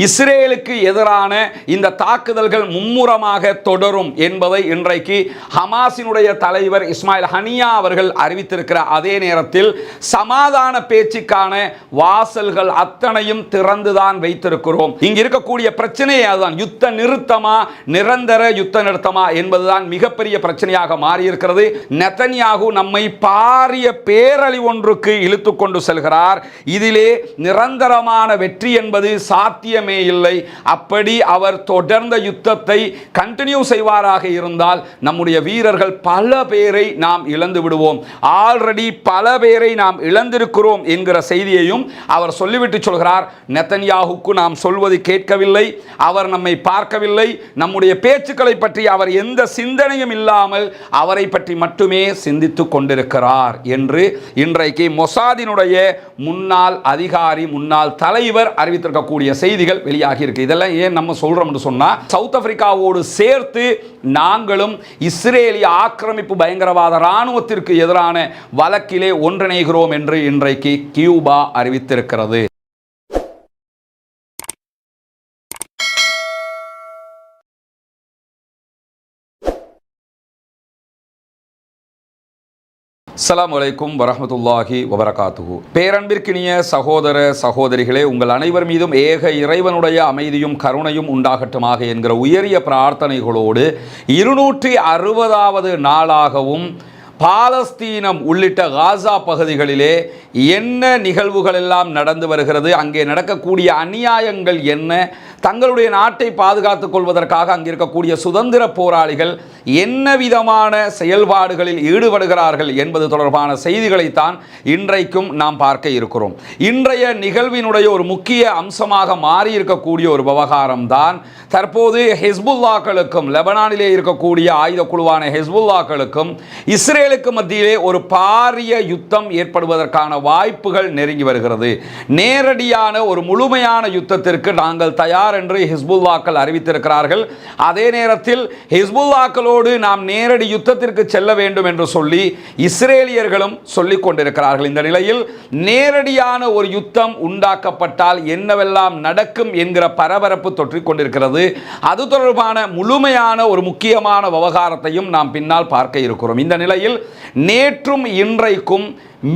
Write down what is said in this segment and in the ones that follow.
இஸ்ரேலுக்கு எதிரான இந்த தாக்குதல்கள் மும்முரமாக தொடரும் என்பதை இன்றைக்கு ஹமாஸினுடைய தலைவர் இஸ்மாயில் ஹனியா அவர்கள் அறிவித்திருக்கிறார். அதே நேரத்தில் சமாதான பேச்சுக்கான வாசல்கள் அத்தனையும் திறந்துதான் வைத்திருக்கிறோம். இங்கு இருக்கக்கூடிய பிரச்சனையே அதுதான். யுத்த நிறுத்தமா, நிரந்தர யுத்த நிறுத்தமா என்பதுதான் மிகப்பெரிய பிரச்சனையாக மாறியிருக்கிறது. நெதன்யாகு நம்மை பாரிய பேரழிவு ஒன்றுக்கு இழுத்து கொண்டு செல்கிறார். இதிலே நிரந்தரமான வெற்றி என்பது சாத்தியமே இல்லை. அப்படி அவர் தொடர்ந்த யுத்தத்தை கண்டினியூ செய்வாராக இருந்தால் நம்முடைய வீரர்கள் பல பேரை நாம் இழந்து விடுவோம். ஆல்ரெடி பல பேரை நாம் இழந்திருக்கிறோம் என்கிற செய்தியையும் அவர் சொல்லிவிட்டு சொல்கிறார். நெதன்யாகுக்கு நாம் சொல்வது கேட்கவில்லை, அவர் நம்மை பார்க்கவில்லை, நம்முடைய பேச்சுக்களை பற்றி அவர் எந்த சிந்தனையும் இல்லாமல் அவரை பற்றி மட்டுமே சிந்தித்துக் கொண்டிருக்கிறார் என்று இன்றைக்கு மொசாதினுடைய முன்னாள் அதிகாரி, முன்னாள் தலைவர் அறிவித்திருக்கக்கூடிய செய்திகள் வெளியாகி இருக்கு. இதெல்லாம் ஏன் நம்ம சொல்றோம் என்று சொன்னா, சவுத் ஆப்பிரிக்காவோடு சேர்த்து நாங்களும் இஸ்ரேலிய ஆக்கிரமிப்பு பயங்கரவாத இராணுவத்திற்கு எதிரான வழக்கிலே ஒன்றிணைகிறோம் என்று இன்றைக்கு கியூபா அறிவித்திருக்கிறது. அஸ்ஸலாமு அலைக்கும் வரஹ்மத்துல்லாஹி வபரகாத்துஹு. பேரன்பிற்கினிய சகோதர சகோதரிகளே, உங்கள் அனைவர் மீதும் ஏக இறைவனுடைய அமைதியும் கருணையும் உண்டாகட்டுமாக என்கிற உயரிய பிரார்த்தனைகளோடு 260வது நாளாகவும் பாலஸ்தீனம் உள்ளிட்ட காசா பகுதிகளிலே என்ன நிகழ்வுகள் எல்லாம் நடந்து வருகிறது, அங்கே நடக்கக்கூடிய அநியாயங்கள் என்ன, தங்களுடைய நாட்டை பாதுகாத்துக் கொள்வதற்காக அங்கே இருக்கக்கூடிய சுதந்திர போராளிகள் என்ன விதமான செயல்பாடுகளில் ஈடுபடுகிறார்கள் என்பது தொடர்பான செய்திகளைத்தான் இன்றைக்கும் நாம் பார்க்க இருக்கிறோம். இன்றைய நிகழ்வினுடைய ஒரு முக்கிய அம்சமாக மாறி இருக்கக்கூடிய ஒரு விவகாரம் தான் தற்போது ஹெஸ்புல்லாக்களுக்கும், லெபனானிலே இருக்கக்கூடிய ஆயுத குழுவான ஹெஸ்புல்லாக்களுக்கும் இஸ்ரேலுக்கு மத்தியிலே ஒரு பாரிய யுத்தம் ஏற்படுவதற்கான வாய்ப்புகள் நெருங்கி வருகிறது. நேரடியான ஒரு முழுமையான யுத்தத்திற்கு நாங்கள் தயார் என்று ஹிஸ்புல்லாக்கள் அறிவித்திருக்கிறார்கள். அதே நேரத்தில் ஹிஸ்புல்லாக்களோடு நாம் நேரடி யுத்தத்திற்கு செல்ல வேண்டும் என்று சொல்லி இஸ்ரேலியர்களும் சொல்லிக் கொண்டிருக்கிறார்கள். இந்த நிலையில் நேரடியான ஒரு யுத்தம் உண்டாக்கப்பட்டால் என்னவெல்லாம் நடக்கும் என்கிற பரபரப்பு தொற்றிக் கொண்டிருக்கிறது. அது தொடர்பான முழுமையான ஒரு முக்கியமான விவகாரத்தையும் நாம் பின்னால் பார்க்க இருக்கிறோம். இந்த நிலையில் நேற்றும் இன்றைக்கும்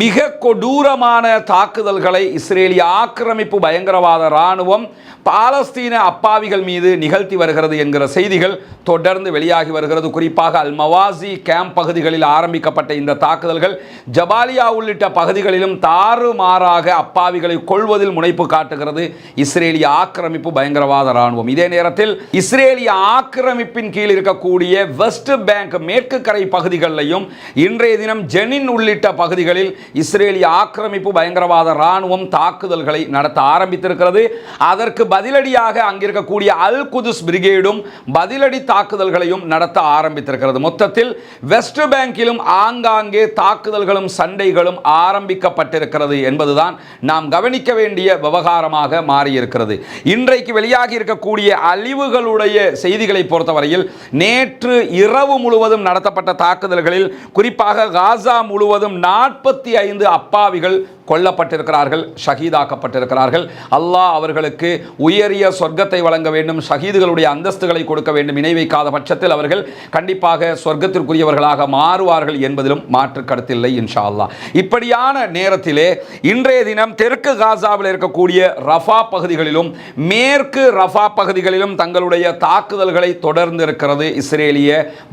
மிக கொடூரமான தாக்குதல்களை இஸ்ரேலிய ஆக்கிரமிப்பு பயங்கரவாத இராணுவம் பாலஸ்தீன அப்பாவிகள் மீது நிகழ்த்தி வருகிறது என்கிற செய்திகள் தொடர்ந்து வெளியாகி வருகிறது. குறிப்பாக அல் மவாசி கேம்ப் பகுதிகளில் ஆரம்பிக்கப்பட்ட இந்த தாக்குதல்கள் ஜபாலியா உள்ளிட்ட பகுதிகளிலும் தாறுமாறாக அப்பாவிகளை கொள்வதில் முனைப்பு காட்டுகிறது இஸ்ரேலிய ஆக்கிரமிப்பு பயங்கரவாத இராணுவம். இதே நேரத்தில் இஸ்ரேலிய ஆக்கிரமிப்பின் கீழ் இருக்கக்கூடிய வெஸ்ட் பேங்க் மேற்கு கரை பகுதிகளிலும் இன்றைய தினம் ஜெனின் உள்ளிட்ட பகுதிகளில் இஸ்ரேலிய ஆக்கிரமிப்பு பயங்கரவாத இராணுவம் தாக்குதல்களை நடத்த ஆரம்பித்திருக்கிறது. அதற்கு பதிலடியாக அங்கிருக்கக்கூடிய அல் குதுஸ் பிரிகேடும் பதிலடி தாக்குதல்களையும் நடத்த ஆரம்பித்திருக்கிறது. மொத்தத்தில் வெஸ்ட் பேங்கிலும் ஆங்காங்கே தாக்குதல்களும் சண்டைகளும் ஆரம்பிக்கப்பட்டிருக்கிறது என்பதுதான் நாம் கவனிக்க வேண்டிய விவகாரமாக மாறியிருக்கிறது. இன்றைக்கு வெளியாகி இருக்கக்கூடிய அழிவுகளுடைய செய்திகளை பொறுத்தவரையில் நேற்று இரவு முழுவதும் நடத்தப்பட்ட தாக்குதல்களில் குறிப்பாக காசா முழுவதும் 45 அப்பாவிகள் கொல்லப்பட்டிருக்கிறார்கள், ஷஹீதாக்கப்பட்டிருக்கிறார்கள். அல்லாஹ் அவர்களுக்கு உயரிய சொர்க்கத்தை வழங்க வேண்டும், ஷஹீதுகளுடைய அந்தஸ்துகளை கொடுக்க வேண்டும். இணை வைக்காத பட்சத்தில் அவர்கள் கண்டிப்பாக சொர்க்கத்திற்குரியவர்களாக மாறுவார்கள் என்பதிலும் மாற்று கருத்தில்லை இன்ஷா அல்லாஹ். இப்படியான நேரத்திலே இன்றைய தினம் தெற்கு காசாவில் இருக்கக்கூடிய ரஃபா பகுதிகளிலும் மேற்கு ரஃபா பகுதிகளிலும் தங்களுடைய தாக்குதல்களை தொடர்ந்து இருக்கிறது இஸ்ரேலிய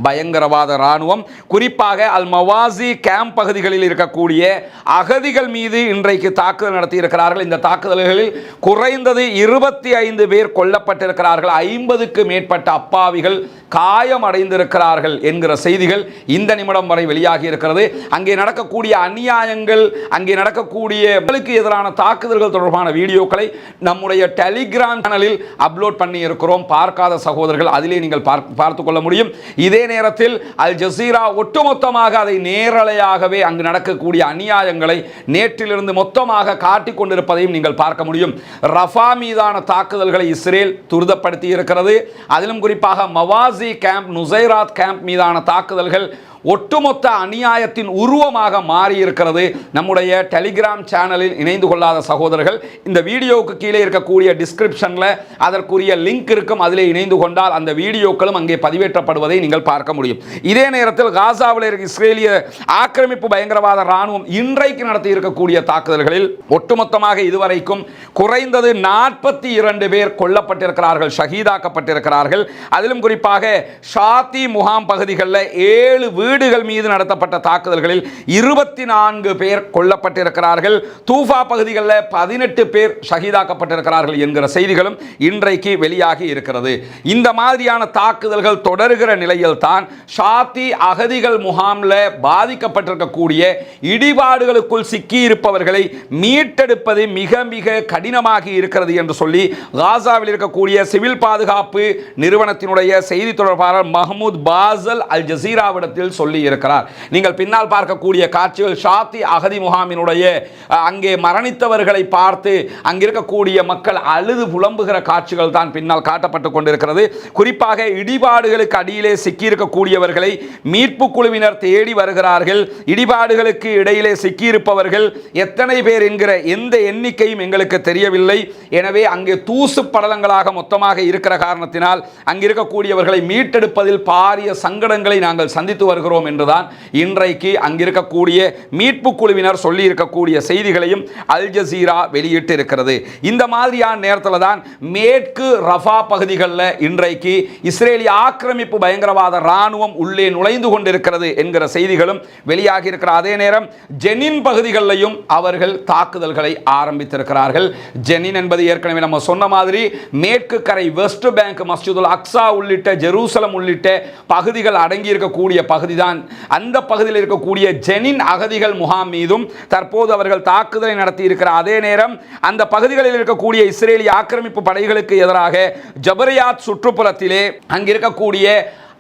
பயங்கரவாத இராணுவம். குறிப்பாக அல் மவாசி கேம்ப் பகுதிகளில் இருக்கக்கூடிய அகதிகள் மீது இன்றைக்கு தாக்குதல் நடத்தி இருக்கிறார்கள். இந்த தாக்குதல்களில் குறைந்தது 25 பேர் கொல்லப்பட்டிருக்கிறார்கள், 50க்கு மேற்பட்ட அப்பாவிகள் காயமடைந்திருக்கிறார்கள் என்கிற செய்திகள் இந்த நிமிடம் வரை வெளியாகி இருக்கிறது. அங்கே நடக்கக்கூடிய அநியாயங்கள், அங்கே நடக்கக்கூடிய எதிரான தாக்குதல்கள் தொடர்பான வீடியோக்களை நம்முடைய டெலிகிராம் சேனலில் அப்லோட் பண்ணி இருக்கிறோம். பார்க்காத சகோதரர்கள் அதிலே நீங்கள் பார்த்துக் கொள்ள முடியும். இதே நேரத்தில் அல் ஜசீரா ஒட்டுமொத்தமாக அதை நேரலையாகவே அங்கு நடக்கக்கூடிய அநியாயங்களை நேற்றிலிருந்து மொத்தமாக காட்டிக் கொண்டிருப்பதையும் நீங்கள் பார்க்க முடியும். ரஃபா மீதான தாக்குதல்களை இஸ்ரேல் துரிதப்படுத்தி இருக்கிறது. அதிலும் குறிப்பாக மவாசி கேம்ப், நுசைராத் கேம்ப் மீதான தாக்குதல்கள் ஒட்டுமொத்த அநியாயத்தின் உருவமாக மாறியிருக்கிறது. நம்முடைய டெலிகிராம் சேனலில் இணைந்து கொள்ளாத சகோதரர்கள் இந்த வீடியோவுக்கு கீழே இருக்கக்கூடிய டிஸ்கிரிப்ஷனில் அதற்குரிய லிங்க் இருக்கும், அதிலே இணைந்து கொண்டால் அந்த வீடியோக்களும் அங்கே பதிவேற்றப்படுவதை நீங்கள் பார்க்க முடியும். இதே நேரத்தில் காசாவில் இருக்க இஸ்ரேலிய ஆக்கிரமிப்பு பயங்கரவாத ராணுவம் இன்றைக்கு நடத்தி இருக்கக்கூடிய தாக்குதல்களில் ஒட்டுமொத்தமாக இதுவரைக்கும் குறைந்தது 42 பேர் கொல்லப்பட்டிருக்கிறார்கள், ஷஹீதாக்கப்பட்டிருக்கிறார்கள். அதிலும் குறிப்பாக ஷாத்தி முகாம் பகுதிகளில் 7 வீடுகள் மீது நடத்தப்பட்ட தாக்குதல்களில் 24 பேர் கொல்லப்பட்டிருக்கிறார்கள். தூஃபா பகுதிகளில் 18 பேர் ஷஹீதாக்கப்பட்டிருக்கிறார்கள் என்கிற செய்திகளும் இன்றைக்கு வெளியாகி இருக்கிறது. இந்த மாதிரியான தாக்குதல்கள் தொடர்கிற நிலையில் தான் ஷாத்தி அகதிகள் முகாமில் பாதிக்கப்பட்டிருக்கக்கூடிய இடிபாடுகளுக்குள் சிக்கியிருப்பவர்களை மீட்டெடுப்பது மிக மிக கடினமாகி இருக்கிறது என்று சொல்லி காசாவில் இருக்கக்கூடிய சிவில் பாதுகாப்பு நிறுவனத்தினுடைய செய்தி தொடர்பாளர் மஹமூத் பாசல் அல் ஜசீராவிடத்தில் சொல்லி இருக்கிறார். நீங்கள் பின்னால் பார்க்கக்கூடிய காட்சிகள் ஷாத்தி அகதி முகாமினுடைய அங்கே மரணித்தவர்களை பார்த்து அங்கிருக்கக்கூடிய மக்கள் அழுது புலம்புகிற காட்சிகள் தான் பின்னால் காட்டப்பட்டு கொண்டிருக்கிறது. குறிப்பாக இடிபாடுகளுக்கு அடியிலே சிக்கியிருக்கக்கூடியவர்களை மீட்பு குழுவினர் தேடி வருகிறார்கள். இடிபாடுகளுக்கு இடையிலே சிக்கியிருப்பவர்கள் எத்தனை பேர் என்கிற எந்த எண்ணிக்கையும் எங்களுக்கு தெரியவில்லை. எனவே அங்கே தூசு படலங்களாக மொத்தமாக இருக்கிற காரணத்தினால் அங்கிருக்கக்கூடியவர்களை மீட்டெடுப்பதில் பாரிய சங்கடங்களை நாங்கள் சந்தித்து வருகிறோம் என்றுதான் இன்றைக்கு அங்கிருக்கக்கூடிய மீட்பு குழுவினர் சொல்லி இருக்கக்கூடிய செய்திகளையும் அல் ஜசீரா வெளியிட்டு இருக்கிறது. இந்த மாதிரியான நேரத்தில் தான் மேற்கு ரஃபா பகுதிகளில் இன்றைக்கு இஸ்ரேலிய ஆக்கிரமிப்பு பயங்கரவாத ராணுவம் உள்ளே நுழைந்து கொண்டிருக்கிறது என்கிற செய்திகளும் வெளியாகி இருக்கிற அதே நேரம் ஜெனின் பகுதிகளிலையும் அவர்கள் தாக்குதல்களை ஆரம்பித்திருக்கிறார்கள். ஜெனின் என்பது ஏற்கனவே நம்ம சொன்ன மாதிரி மேற்கு கரை வெஸ்ட் பேங்க், மஸ்ஜிதுல் அக்ஸா உள்ளிட்ட ஜெருசலம் உள்ளிட்ட பகுதிகள் அடங்கி இருக்கக்கூடிய பகுதிதான். அந்த பகுதியில் இருக்கக்கூடிய ஜெனின் அகதிகள் முகாம் மீதும் தற்போது அவர்கள் தாக்குதலை நடத்தி இருக்கிற அதே நேரம் அந்த பகுதிகளில் இருக்கக்கூடிய இஸ்ரேலிய ஆக்கிரமிப்பு படைகளுக்கு எதிராக ஜபரியாத் சுற்றுப்புறத்திலே அங்கிருக்கக்கூடிய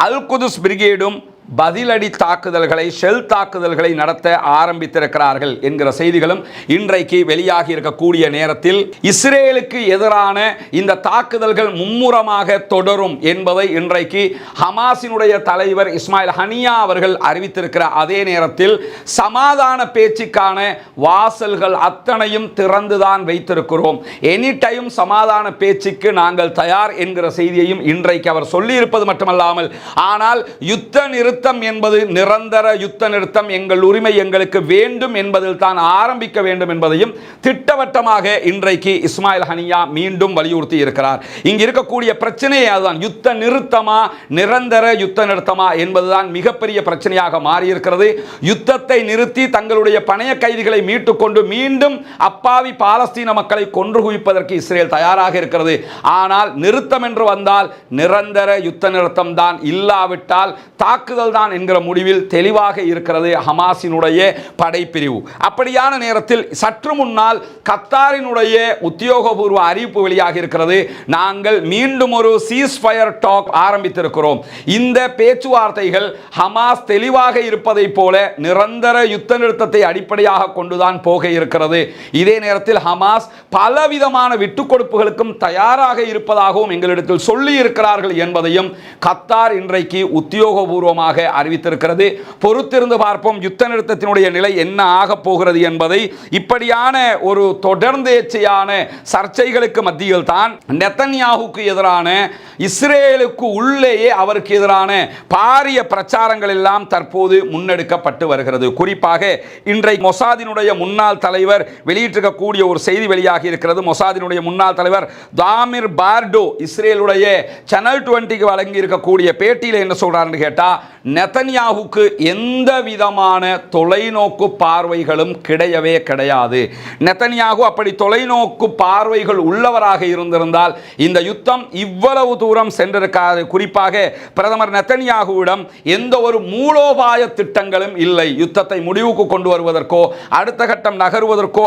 அல் குதுஸ் பிரிகேடும் பதிலடி தாக்குதல்களை, ஷெல் தாக்குதல்களை நடத்த ஆரம்பித்திருக்கிறார்கள் என்கிற செய்திகளும் இன்றைக்கு வெளியாகி இருக்கக்கூடிய நேரத்தில் இஸ்ரேலுக்கு எதிரான இந்த தாக்குதல்கள் மும்முரமாக தொடரும் என்பதை இன்றைக்கு ஹமாஸினுடைய தலைவர் இஸ்மாயில் ஹனியா அவர்கள் அறிவித்திருக்கிற அதே நேரத்தில் சமாதான பேச்சுக்கான வாசல்கள் அத்தனையும் திறந்துதான் வைத்திருக்கிறோம், எனி டைம் சமாதான பேச்சுக்கு நாங்கள் தயார் என்கிற செய்தியையும் இன்றைக்கு அவர் சொல்லியிருப்பது மட்டுமல்லாமல், ஆனால் யுத்த நிறுத்தம் என்பது நிரந்தர யுத்த நிறுத்தம், எங்கள் உரிமை எங்களுக்கு வேண்டும் என்பதில் தான் ஆரம்பிக்க வேண்டும் என்பதையும் திட்டவட்டமாக இன்றைக்கு இஸ்மாயில் ஹனியா மீண்டும் வலியுறுத்தி இருக்கிறார். இங்கு இருக்கக்கூடிய பிரச்சனையே அதுதான், யுத்த நிறுத்தமா நிரந்தர யுத்த நிறுத்தமா என்பதுதான் மிகப்பெரிய பிரச்சனையாக மாறியிருக்கிறது. யுத்தத்தை நிறுத்தி தங்களுடைய பணைய கைதிகளை மீட்டுக்கொண்டு மீண்டும் அப்பாவி பாலஸ்தீன மக்களை கொன்று குவிப்பதற்கு இஸ்ரேல் தயாராக இருக்கிறது. ஆனால் நிறுத்தம் என்று வந்தால் நிரந்தர யுத்த நிறுத்தம் தான், இல்லாவிட்டால் தாக்குதல் தான் என்கிற முடிவில் தெளிவாக இருக்கிறது ஹமாஸினுடைய படைப்பிரிவு. அப்படியான நேரத்தில் சற்று முன்னால் கத்தாரினுடைய உத்தியோகபூர்வ அறிவிப்பு வெளியாக இருக்கிறது. நாங்கள் மீண்டும் ஒரு சீஸ்ஃபயர் டாக் ஆரம்பித்திருக்கிறோம். இந்த பேச்சுவார்த்தைகள் ஹமாஸ் தெளிவாக இருப்பதை போல நிரந்தர யுத்த நிறுத்தத்தை அடிப்படையாக கொண்டுதான் போக இருக்கிறது. இதே நேரத்தில் ஹமாஸ் பலவிதமான விட்டுக்கொடுப்புகளுக்கும் தயாராக இருப்பதாகவும் எங்களிடத்தில் சொல்லி இருக்கிறார்கள் என்பதையும் கத்தார் இன்றைக்கு உத்தியோகபூர்வமாக அறிவித்திருக்கிறது. பொறுத்திருந்து பார்ப்போம் யுத்த நிறுத்தத்தினுடைய நிலை என்ன ஆக போகிறது என்பதை. இப்படியான ஒரு தொடர்ந்தேச்சையான சர்ச்சைகளுக்கு மத்தியில் தான் நெத்தன்யாஹுக்கு எதிரான, இஸ்ரேலுக்கு உள்ளேயே அவருக்கு எதிரான பாரிய பிரச்சாரங்கள் எல்லாம் தற்போது முன்னெடுக்கப்பட்டு வருகிறது. குறிப்பாக இன்றைக்கு மொசாதினுடைய முன்னாள் தலைவர் வெளியிட்டிருக்கக்கூடிய ஒரு செய்தி வெளியாகி இருக்கிறது. மொசாதினுடைய முன்னாள் தலைவர் தாமிர் பார்டோ இஸ்ரேலுடைய சேனல் 20க்கு வழங்கி இருக்கக்கூடிய பேட்டியில் என்ன சொல்றாருன்னு கேட்டா, நெத்தன்யாஹுக்கு எந்த விதமான தொலைநோக்கு பார்வைகளும் கிடையவே கிடையாது. நெத்தன்யாஹு அப்படி தொலைநோக்கு பார்வைகள் உள்ளவராக இருந்திருந்தால் இந்த யுத்தம் இவ்வளவு தூரம் சென்றிருக்காது. குறிப்பாக பிரதமர் நெத்தன்யாஹுவிடம் எந்த ஒரு மூலோபாய திட்டங்களும் இல்லை. யுத்தத்தை முடிவுக்கு கொண்டு வருவதற்கோ அடுத்த கட்டம் நகர்வதற்கோ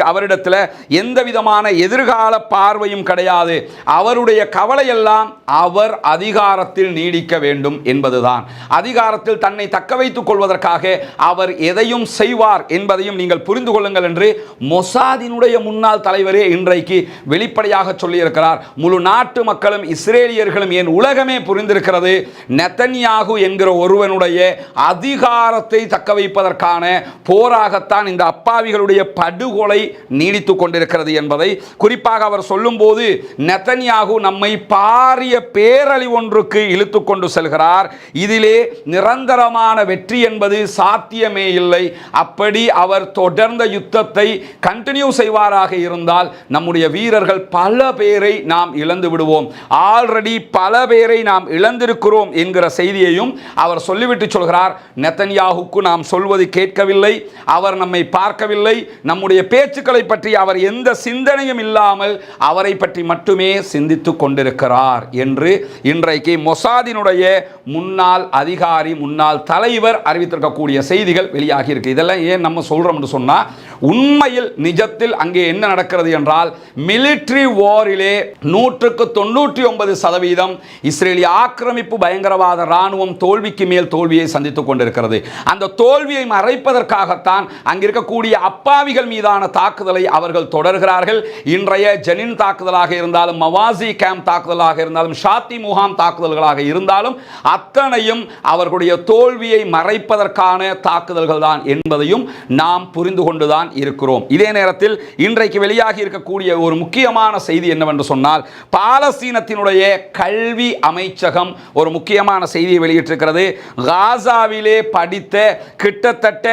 அவரிடத்தில் எந்த விதமான எதிர்கால பார்வையும் கிடையாது. அவருடைய கவலை எல்லாம் அவர் அதிகாரத்தில் நீடிக்க வேண்டும் என்பதுதான். அதிகாரத்தில் தன்னை தக்க வைத்துக் கொள்வதற்காக அவர் எதையும் செய்வார் என்பதையும் நீங்கள் புரிந்து கொள்ளுங்கள் என்று மொசாதினுடைய முன்னாள் தலைவரே இன்றைக்கு வெளிப்படையாக சொல்லியிருக்கிறார். முழு நாட்டு மக்களும் இஸ்ரேலியர்களும் ஏன் உலகமே புரிந்திருக்கிறது, நெதன்யாகு என்கிற ஒருவனுடைய அதிகாரத்தை தக்க வைப்பதற்கான போராகத்தான் இந்த அப்பாவிகளுடைய படுகொலை நீடித்துக் கொண்டிருக்கிறது என்பதை குறிப்பாக அவர் சொல்லும்போது, நெதன்யாகு நம்மை பாரிய பேரழிவு ஒன்றுக்கு இழுத்துக் கொண்டு செல்கிறார், இதிலே நிரந்தரமான வெற்றி என்பது சாத்தியமே இல்லை. அப்படி அவர் தொடர்ந்த யுத்தத்தை கண்டினியூ செய்வாராக இருந்தால் நம்முடைய வீரர்கள் பல பேரை நாம் இழந்து விடுவோம், ஆல்ரெடி பல பேரை நாம் இழந்திருக்கிறோம் என்கிற செய்தியையும் அவர் சொல்லிவிட்டு சொல்கிறார். நெதன்யாகுக்கு நாம் சொல்வது கேட்கவில்லை, அவர் நம்மை பார்க்கவில்லை, நம்முடைய பேச்சுக்களை பற்றி அவர் எந்த சிந்தனையும் இல்லாமல் அவரை பற்றி மட்டுமே சிந்தித்துக் கொண்டிருக்கிறார் என்று இன்றைக்கு மொசாதினுடைய முன்னாள் அதிகாரி, முன்னாள் தலைவர் அறிவித்திருக்கக்கூடிய செய்திகள் வெளியாகி இருக்கு. இதெல்லாம் ஏன் நம்ம சொல்றோம் என்று சொன்னா, உண்மையில் நிஜத்தில் அங்கே என்ன நடக்கிறது என்றால், மிலிட்டரி வாரிலே 199% இஸ்ரேலிய ஆக்கிரமிப்பு பயங்கரவாத ராணுவம் தோல்விக்கு மேல் தோல்வியை சந்தித்துக் கொண்டிருக்கிறது. அந்த தோல்வியை மறைப்பதற்காகத்தான் அங்கிருக்கக்கூடிய அப்பாவிகள் மீதான தாக்குதலை அவர்கள் தொடர்கிறார்கள். இன்றைய ஜெனின் தாக்குதலாக இருந்தாலும், மவாசி கேம்ப் தாக்குதலாக இருந்தாலும், ஷாத்தி முகாம் தாக்குதல்களாக இருந்தாலும் அத்தனையும் அவர்களுடைய தோல்வியை மறைப்பதற்கான தாக்குதல்கள் தான் என்பதையும் நாம் புரிந்து கொண்டுதான் இருக்கிறோம். இதே நேரத்தில் இன்றைக்கு வெளியாகி இருக்கக்கூடிய ஒரு முக்கியமான செய்தி என்னவென்று சொன்னால், பாலஸ்தீனத்தினுடைய கல்வி அமைச்சகம் ஒரு முக்கியமான செய்தியை வெளியிட்டிருக்கிறது. காசாவிலே படித்த கிட்டத்தட்ட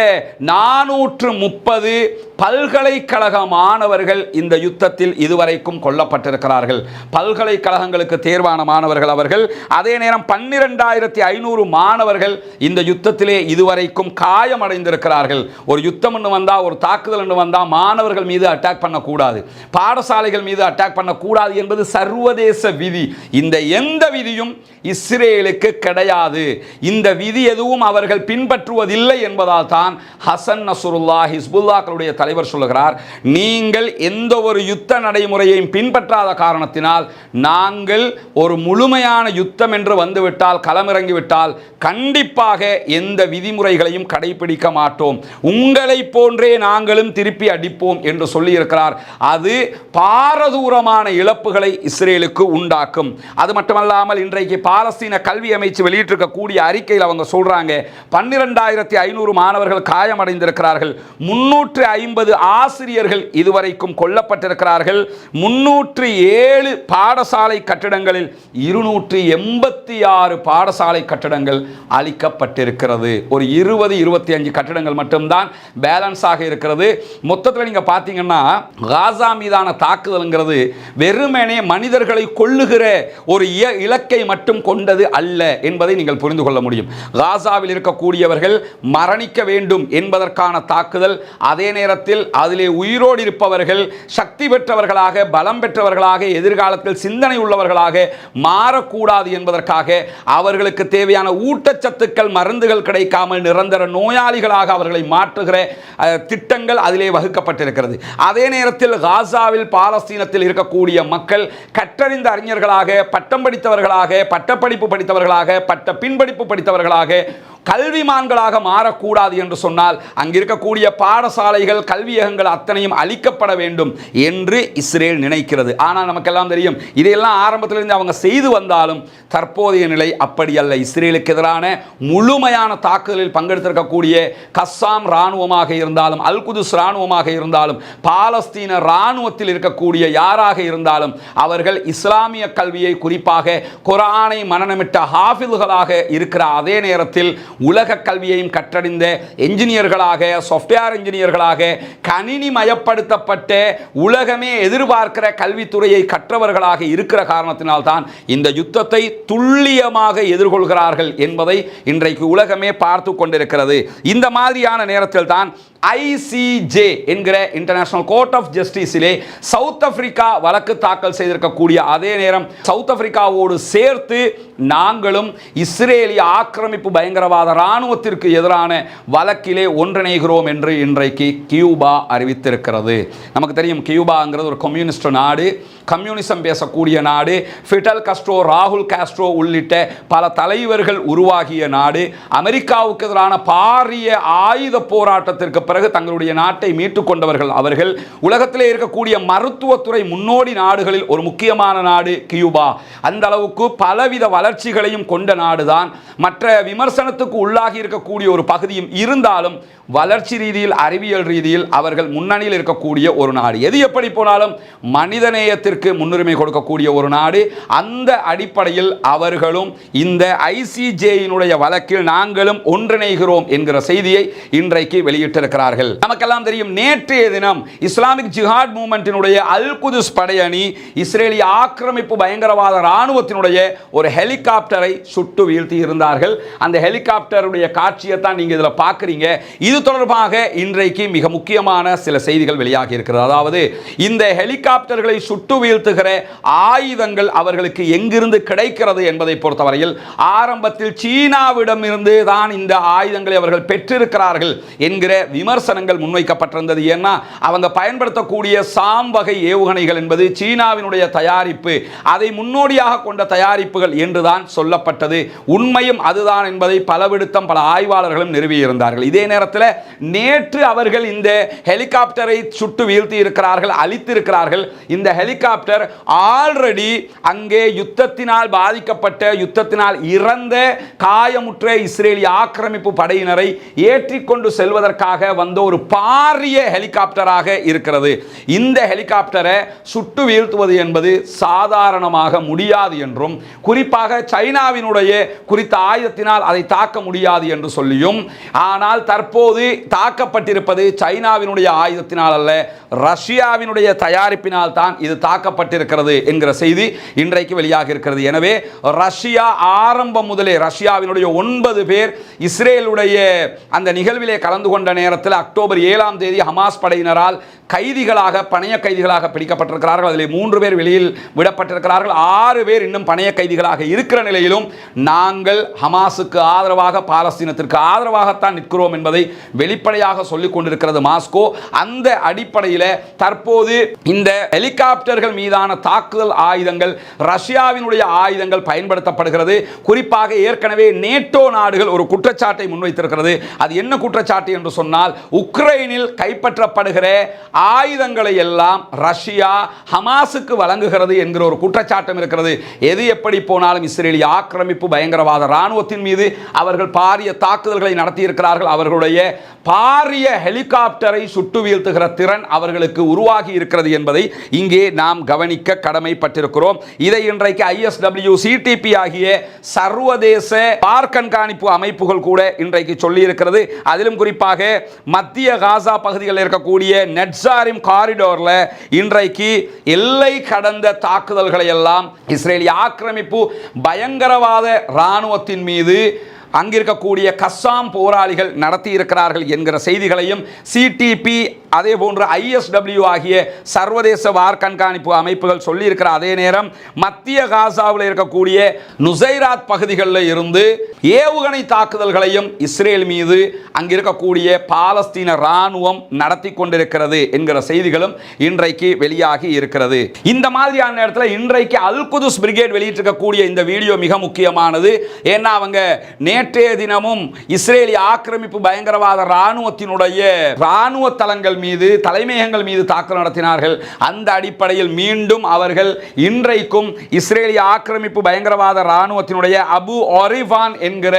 430 பல்கலைக்கழக மாணவர்கள் இந்த யுத்தத்தில் இதுவரைக்கும் கொல்லப்பட்டிருக்கிறார்கள். பல்கலைக்கழகங்களுக்கு தேர்வான மாணவர்கள் அவர்கள். அதே நேரம் 12,500 மாணவர்கள் இந்த யுத்தத்திலே இதுவரைக்கும் காயமடைந்திருக்கிறார்கள். ஒரு யுத்தம் என்று வந்தா, ஒரு தாக்குதல் என்று வந்தா மாணவர்கள் மீது அட்டாக் பண்ணக்கூடாது, பாடசாலைகள் மீது அட்டாக் பண்ணக்கூடாது என்பது சர்வதேச விதி. இந்த எந்த விதியும் இஸ்ரேலுக்கு கிடையாது. இந்த விதி எதுவும் அவர்கள் பின்பற்றுவதில்லை என்பதால் தான் ஹசன் நஸ்ருல்லா, ஹிஸ்புல்லாஹ்வுடைய தலைவர் சொல்லுகிறார், நீங்கள் எந்த ஒரு யுத்த நடைமுறையையும் பின்பற்றாத காரணத்தினால் நாங்கள் ஒரு முழுமையான யுத்தம் என்று வந்துவிட்டால், களமிறங்கிவிட்டால் கண்டிப்பாக எந்த விதிமுறைகளையும் கடைபிடிக்க மாட்டோம், உங்களை போன்றே நாங்களும் திருப்பி அடிப்போம் என்று சொல்லியிருக்கிறார். அது பாரதூரமான இழப்புகளை இஸ்ரேலுக்கு உண்டாக்கும். அது மட்டுமல்லாமல் இன்றைக்கு பாலஸ்தீன கல்வி அமைச்சு வெளியிட்டிருக்கக்கூடிய அறிக்கையில் அவங்க சொல்றாங்க, 12,500 மாணவர்கள் காயமடைந்திருக்கிறார்கள், 350 ஆசிரியர்கள் இதுவரைக்கும் கொல்லப்பட்டிருக்கிறார்கள், 307 பாடசாலை கட்டிடங்களில் 286 பாடசாலை கட்டிடங்கள் அழிக்கப்பட்டிருக்கிறது. ஒரு 20-25 கட்டிடங்கள் மட்டும்தான் பேலன்ஸ் ஆக இருக்கிறது. மொத்தத்தில் நீங்க பார்த்தீங்கன்னா, காசா மீதான தாக்குதல்ங்கிறது வெறுமனே மனிதர்களை கொல்லுகிற ஒரு இலக்கை மட்டும் கொண்டது அல்ல என்பதை நீங்கள் புரிந்து கொள்ள முடியும். காசாவில் இருக்கக்கூடியவர்கள் மரணிக்க வேண்டும் என்பதற்கான தாக்குதல், அதே நேரத்தில் அதிலே உயிரோடு இருப்பவர்கள் சக்தி பெற்றவர்களாக, பலம் பெற்றவர்களாக, எதிர்காலத்தில் சிந்தனை உள்ளவர்களாக மாறக்கூடாது என்பதற்காக அவர்களுக்கு தேவையான ஊட்டச்சத்துக்கள், மருந்துகள் கிடைக்காமல் நிரந்தர நோயாளிகளாக அவர்களை மாற்றுகிற திட்டங்கள் அதிலே வகுக்கப்பட்டிருக்கிறது. அதே நேரத்தில் காசாவில், பாலஸ்தீனத்தில் இருக்கக்கூடிய மக்கள் கற்றறிந்த அறிஞர்களாக, பட்டம் படித்தவர்களாக, பட்டப்படிப்பு படித்தவர்களாக, பட்ட பின்படிப்பு படித்தவர்களாக, கல்விமான்களாக மாறக்கூடாது என்று சொன்னால் அங்கிருக்கக்கூடிய பாடசாலைகள், கல்வியகங்கள் அத்தனையும் அழிக்கப்பட வேண்டும் என்று இஸ்ரேல் நினைக்கிறது. ஆனால் நமக்கெல்லாம் தெரியும், இதையெல்லாம் ஆரம்பத்திலிருந்து அவங்க செய்து வந்தாலும் தற்போதைய நிலை அப்படி அல்ல. இஸ்ரேலுக்கு எதிரான முழுமையான தாக்குதலில் பங்கெடுத்திருக்கக்கூடிய கஸ்ஸாம் இராணுவமாக இருந்தாலும், அல் குதுஸ் இராணுவமாக இருந்தாலும், பாலஸ்தீன இராணுவத்தில் இருக்கக்கூடிய யாராக இருந்தாலும் அவர்கள் இஸ்லாமிய கல்வியை, குறிப்பாக குர்ஆனை மனனமிட்ட ஹாஃபில்களாக இருக்கிற அதே நேரத்தில் உலக கல்வியையும் கற்றறிந்த என்ஜினியர்களாக, சாஃப்ட்வேர் என்ஜினியர்களாக, கணினி மயப்படுத்தப்பட்ட உலகமே எதிர்பார்க்கிற கல்வித்துறையை கற்றவர்களாக இருக்கிற காரணத்தினால்தான் இந்த யுத்தத்தை துல்லியமாக எதிர்கொள்கிறார்கள் என்பதை இன்றைக்கு உலகமே பார்த்து கொண்டிருக்கிறது. இந்த மாதிரியான நேரத்தில் தான் ICJ என்கிற இன்டர்நேஷனல் கோர்ட் ஆஃப் ஜஸ்டிஸிலே சவுத் ஆப்பிரிக்கா வழக்கு தாக்கல் செய்திருக்கக்கூடிய அதே நேரம் சவுத் ஆப்பிரிக்காவோடு சேர்த்து நாங்களும் இஸ்ரேலிய ஆக்கிரமிப்பு பயங்கரவாத இராணுவத்திற்கு எதிரான வழக்கிலே ஒன்றிணைகிறோம் என்று இன்றைக்கு கியூபா அறிவித்திருக்கிறது. நமக்கு தெரியும், கியூபாங்கிறது ஒரு கம்யூனிஸ்ட் நாடு, கம்யூனிசம் பேசக்கூடிய நாடு. ஃபிடல் காஸ்ட்ரோ, ராகுல் காஸ்ட்ரோ உள்ளிட்ட பல தலைவர்கள் உருவாகிய நாடு. அமெரிக்காவுக்கு எதிரான பாரிய ஆயுத போராட்டத்திற்கு பிறகு தங்களுடைய நாட்டை மீட்டுக் கொண்டவர்கள் அவர்கள். உலகத்திலே இருக்கக்கூடிய மருத்துவத்துறை முன்னோடி நாடுகளில் ஒரு முக்கியமான நாடு கியூபா. அந்த அளவுக்கு பலவித வளர்ச்சிகளையும் கொண்ட நாடுதான். மற்ற விமர்சனத்துக்கு உள்ளாகி இருக்கக்கூடிய ஒரு பகுதியும் இருந்தாலும் வளர்ச்சி ரீதியில், அறிவியல் ரீதியில் அவர்கள் முன்னணியில் இருக்கக்கூடிய ஒரு நாடு. எது எப்படி போனாலும் மனிதநேயத்திற்கு முன்னுரிமை கொடுக்கக்கூடிய ஒரு நாடு. அந்த அடிப்படையில் அவர்களும் இந்த ICJயினுடைய வழக்கில் நாங்களும் ஒன்றிணைகிறோம் என்கிற செய்தியை இன்றைக்கு வெளியிட்டிருக்கிறார்கள். நமக்கெல்லாம் தெரியும், நேற்றைய தினம் இஸ்லாமிக் ஜிஹாட் மூவ்மெண்டினுடைய அல் குதுஸ் படையணி இஸ்ரேலிய ஆக்கிரமிப்பு பயங்கரவாத இராணுவத்தினுடைய ஒரு ஹெலிகாப்டரை சுட்டு வீழ்த்தி இருந்தார்கள். அந்த ஹெலிகாப்டருடைய காட்சியை தான் நீங்க இதில் பார்க்குறீங்க. இது தொடர்பாக இன்றைக்கு மிக முக்கியமான சில செய்திகள் வெளியாகி இருக்கிறது. அதாவது இந்த ஹெலிகாப்டர்களை சுட்டு வீழ்த்துகிற ஆயுதங்கள் அவர்களுக்கு எங்கிருந்து கிடைக்கிறது என்பதை பொறுத்தவரையில் ஆரம்பத்தில் சீனாவிடம் இருந்து தான் இந்த ஆயுதங்களை அவர்கள் பெற்றிருக்கிறார்கள் என்கிற விமர்சனங்கள் முன்வைக்கப்பட்டிருந்தது. ஏன்னா அவங்க பயன்படுத்தக்கூடிய சாம் வகை ஏவுகணைகள் என்பது சீனாவினுடைய தயாரிப்பு, அதை முன்னோடியாக கொண்ட தயாரிப்புகள் என்றுதான் சொல்லப்பட்டது. உண்மையும் அதுதான் என்பதை பலவிடுத்தம் பல ஆய்வாளர்களும் நிறுவியிருந்தார்கள். இதே நேரத்தில் நேற்று அவர்கள் இந்த ஹெலிகாப்டரை சுட்டு வீழ்த்தி இருக்கிறார்கள், அழித்திருக்கிறார்கள். இந்த ஹெலிகாப்டர் ஆல்ரெடி அங்கே யுத்தத்தினால் பாதிக்கப்பட்ட, யுத்தத்தினால் இறந்த, காயமுற்ற இஸ்ரேலிய ஆக்கிரமிப்பு படையினரை ஏற்றிக்கொண்டு செல்வதற்காக வந்த ஒரு பாரிய ஹெலிகாப்டராக இருக்கிறது. இந்த ஹெலிகாப்டரை சுட்டு வீழ்த்துவது என்பது சாதாரணமாக முடியாது என்றும், குறிப்பாக சைனாவினுடைய குறித்த ஆயுதத்தினால் அதை தாக்க முடியாது என்று சொல்லியும், ஆனால் தற்போது தாக்கப்பட்டிருப்பது சைனாவினுடைய ஆயுதத்தினால் அல்ல, ரஷ்யாவினுடைய தயாரிப்பினால் தான் இது தாக்கப்பட்டிருக்கிறது என்கிற செய்தி இன்றைக்கு வெளியாக இருக்கிறது. எனவே ரஷ்யா ஆரம்பம் முதலே, ரஷ்யாவினுடைய 9 பேர் இஸ்ரேலுடைய அந்த நிகழ்விலே கலந்து கொண்ட நேரத்தில் அக்டோபர் 7ஆம் தேதி ஹமாஸ் படையினரால் கைதிகளாக, பணைய கைதிகளாக பிடிக்கப்பட்டிருக்கிறார்கள். அதில் 3 பேர் வெளியில் விடப்பட்டிருக்கிறார்கள். 6 பேர் இன்னும் பணைய கைதிகளாக இருக்கிற நிலையிலும் நாங்கள் ஹமாஸுக்கு ஆதரவாக, பாலஸ்தீனத்திற்கு ஆதரவாகத்தான் நிற்கிறோம் என்பதை வெளிப்படையாக சொல்லிக் கொண்டிருக்கிறது மாஸ்கோ. அந்த அடிப்படையில் தற்போது இந்த ஹெலிகாப்டர்கள் மீதான தாக்குதல் ஆயுதங்கள், ரஷ்யாவினுடைய ஆயுதங்கள் பயன்படுத்தப்படுகிறது. குறிப்பாக ஏற்கனவே நேட்டோ நாடுகள் ஒரு குற்றச்சாட்டை முன்வைத்திருக்கிறது. அது என்ன குற்றச்சாட்டு என்று சொன்னால், உக்ரைனில் கைப்பற்றப்படுகிற ஆயுதங்களை எல்லாம் ரஷ்யா ஹமாஸுக்கு வழங்குகிறது என்கிற ஒரு குற்றச்சாட்டம் இருக்கிறது. எது எப்படி போனாலும் இஸ்ரேலிய ஆக்கிரமிப்பு பயங்கரவாத இராணுவத்தின் மீது அவர்கள் பாரிய தாக்குதல்களை நடத்தியிருக்கிறார்கள். அவர்களுடைய பாரிய ஹெலிகாப்டரை சுட்டு வீழ்த்துகிற திறன் அவர்களுக்கு உருவாகி இருக்கிறது என்பதை இங்கே நாம் கவனிக்க கடமைப்பட்டிருக்கிறோம். இதை இன்றைக்கு ISW, CTP ஆகிய சர்வதேச பார் கண்காணிப்பு அமைப்புகள் கூட இன்றைக்கு சொல்லி இருக்கிறது. அதிலும் குறிப்பாக மத்திய காசா பகுதிகளில் இருக்கக்கூடிய நெட்சாரிம் காரிடோர்ல இன்றைக்கு எல்லை கடந்த தாக்குதல்களை எல்லாம் இஸ்ரேலிய ஆக்கிரமிப்பு பயங்கரவாத இராணுவத்தின் மீது அங்கிருக்கக்கூடிய கஸ்ஸாம் போராளிகள் நடத்தி இருக்கிறார்கள் என்கிற செய்திகளையும் CTP அதே போன்று ISW ஆகிய சர்வதேச வார் கண்காணிப்பு அமைப்புகள் சொல்லியிருக்கிற அதே நேரம் மத்திய காசாவில் இருக்கக்கூடிய நுசைராத் பகுதிகளில் இருந்து ஏவுகணை தாக்குதல்களையும் இஸ்ரேல் மீது அங்கிருக்கக்கூடிய பாலஸ்தீன இராணுவம் நடத்தி கொண்டிருக்கிறது என்கிற செய்திகளும் இன்றைக்கு வெளியாகி இருக்கிறது. இந்த மாதிரியான நேரத்தில் இன்றைக்கு அல் குதுஸ் பிரிகேட் வெளியிட்டிருக்கக்கூடிய இந்த வீடியோ மிக முக்கியமானது. ஏன்னா அவங்க நேற்றைய தினமும் இஸ்ரேலிய ஆக்கிரமிப்பு பயங்கரவாத இராணுவத்தினுடைய இராணுவ தளங்கள் மீது, தலைமையகங்கள் மீது தாக்குதல் நடத்தினார்கள். அந்த அடிப்படையில் மீண்டும் அவர்கள் இன்றைக்கும் இஸ்ரேலிய ஆக்கிரமிப்பு பயங்கரவாத இராணுவத்தினுடைய அபு ஒரிவான் என்கிற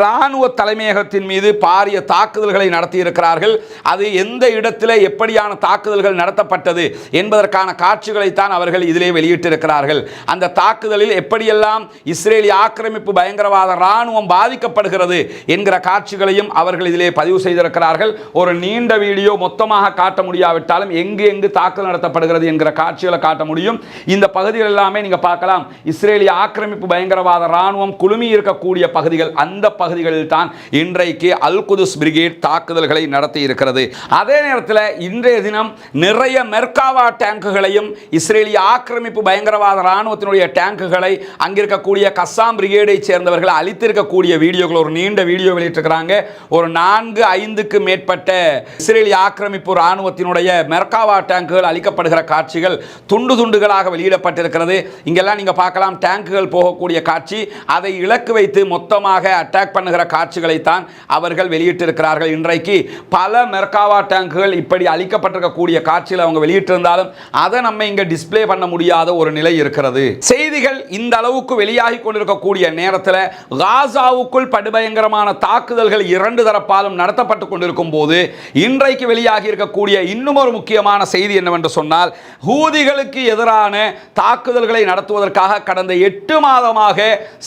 இராணுவ தலைமையகத்தின் மீது பாரிய தாக்குதல்களை நடத்தி இருக்கிறார்கள். அது எந்த இடத்தில் எப்படியான தாக்குதல்கள் நடத்தப்பட்டது என்பதற்கான காட்சிகளை தான் அவர்கள் இதிலே வெளியிட்டிருக்கிறார்கள். அந்த தாக்குதலில் எப்படியெல்லாம் இஸ்ரேலிய ஆக்கிரமிப்பு பயங்கரவாத இராணுவம் பாதிக்கப்படுகிறது என்கிற காட்சிகளையும் அவர்கள் இதிலே பதிவு செய்திருக்கிறார்கள். ஒரு நீண்ட வீடியோ மொத்தமாக துல்லியமாக காட்ட முடியாவிட்டாலும் எங்கு எங்கு தாக்குதல் நடத்தப்படுகிறது என்கிற காட்சிகளை காட்ட முடியும். இந்த பகுதிகள் எல்லாமே நீங்க பார்க்கலாம், இஸ்ரேலிய ஆக்கிரமிப்பு பயங்கரவாத ராணுவம் குழுமி இருக்கக்கூடிய பகுதிகள். அந்த பகுதிகளில் தான் இன்றைக்கு அல் குதுஸ் பிரிகேட் தாக்குதல்களை நடத்தி இருக்கிறது. அதே நேரத்தில் இன்றைய தினம் நிறைய மெர்காவா டேங்குகளையும் இஸ்ரேலிய ஆக்கிரமிப்பு பயங்கரவாத ராணுவத்தினுடைய டேங்குகளை அங்கிருக்கக்கூடிய கஸ்ஸாம் பிரிகேடை சேர்ந்தவர்கள் அளித்திருக்கக்கூடிய வீடியோக்கள், ஒரு நீண்ட வீடியோ வெளியிட்டிருக்கிறாங்க. ஒரு 4-5க்கு மேற்பட்ட இஸ்ரேலிய ஆக்கிரமிப்பு ராணுவத்தினுடைய மெர்காவா டேங்குகள் அளிக்கப்படுகிற காட்சிகள் துண்டு துண்டுகளாக வெளியிடப்பட்டிருக்கிறது. இங்கெல்லாம் நீங்க பார்க்கலாம் டேங்குகள் போகக்கூடிய காட்சி. அதை இலக்கு வைத்து மொத்தமாக அட்டாக் பண்ணுகிற காட்சிகளை தான் அவர்கள் வெளியிட்டிருக்கிறார்கள். இன்றைக்கு பல மெர்காவா டேங்குகள் இப்படி அளிக்கப்பட்டிருக்கக்கூடிய காட்சியில் அவங்க வெளியிட்டிருந்தாலும் அதை நம்ம இங்க டிஸ்ப்ளே பண்ண முடியாத ஒரு நிலை இருக்கிறது. செய்திகள் இந்த அளவுக்கு வெளியாகி கொண்டிருக்கக்கூடிய நேரத்தில் காசாவுக்குள் படுபயங்கரமான தாக்குதல்கள் இரண்டு தரப்பாலும் நடத்தப்பட்டு கொண்டிருக்கும் போது இன்றைக்கு வெளியாகி இருக்கக்கூடிய இன்னும் ஒரு முக்கியமான செய்தி என்னவென்று சொன்னால், ஹூதிகளுக்கு எதிரான தாக்குதல்களை நடத்துவதற்காக கடந்த 8 மாதமாக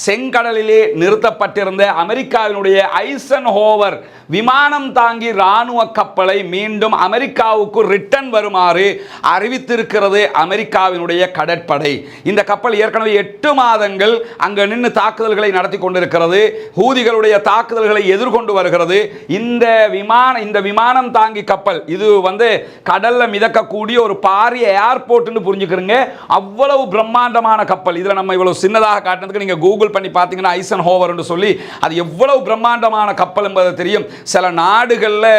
செங்கடலிலே நிறுத்தப்பட்டிருந்த அமெரிக்காவினுடைய ஐசன்ஹோவர் விமானம் தாங்கி ராணுவ கப்பலை மீண்டும் அமெரிக்காவுக்கு ரிட்டர்ன் வருமாறு அறிவித்திருக்கிறது அமெரிக்காவினுடைய கடற்படை. இந்த கப்பல் ஏற்கனவே 8 மாதங்கள் அங்கு நின்று தாக்குதல்களை நடத்தி கொண்டிருக்கிறது. ஹூதிகளுடைய தாக்குதல்களை எதிர்கொண்டு வருகிறது. இந்த விமானம் தாங்கி கப்பல் இது கடல்ல மிதக்கக்கூடிய ஒரு பாரிய ஏர்போர்ட்னு புரிஞ்சுக்கிறீங்க. அவ்வளவு பிரம்மாண்டமான கப்பல். இதுல நம்ம இவ்வளவு சின்னதாக காட்டுறதுக்கு நீங்க கூகுள் பண்ணி பார்த்தீங்கன்னா ஐசன்ஹோவர் என்று சொல்லி அது எவ்வளவு பிரம்மாண்டமான கப்பல் என்பது தெரியும். சில நாடுகளில்